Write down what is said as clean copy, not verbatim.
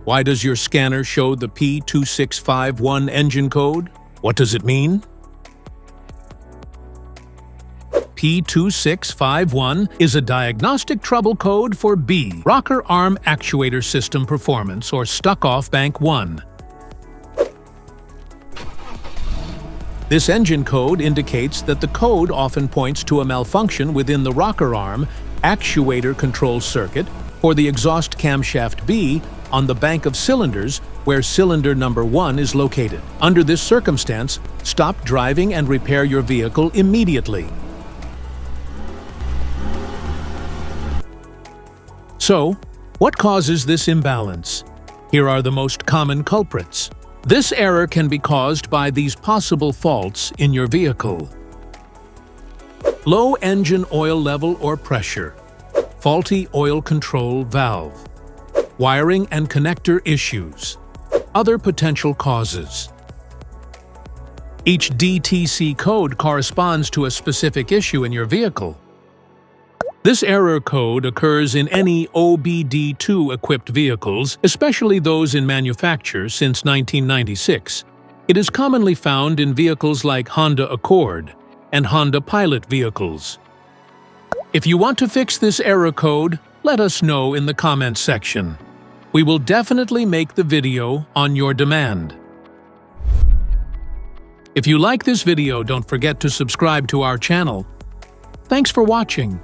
Why does your scanner show the P2651 engine code? What does it mean? P2651 is a diagnostic trouble code for B, rocker arm actuator system performance, or stuck-off bank 1. This engine code indicates that the code often points to a malfunction within the rocker arm actuator control circuit or the exhaust camshaft B on the bank of cylinders where cylinder number 1 is located. Under this circumstance, stop driving and repair your vehicle immediately. So, what causes this imbalance? Here are the most common culprits. This error can be caused by these possible faults in your vehicle: low engine oil level or pressure, faulty oil control valve, wiring and connector issues. Other potential causes. Each DTC code corresponds to a specific issue in your vehicle. This error code occurs in any OBD-II equipped vehicles, especially those in manufacture since 1996. It is commonly found in vehicles like Honda Accord and Honda Pilot vehicles. If you want to fix this error code, let us know in the comments section. We will definitely make the video on your demand. If you like this video, don't forget to subscribe to our channel. Thanks for watching.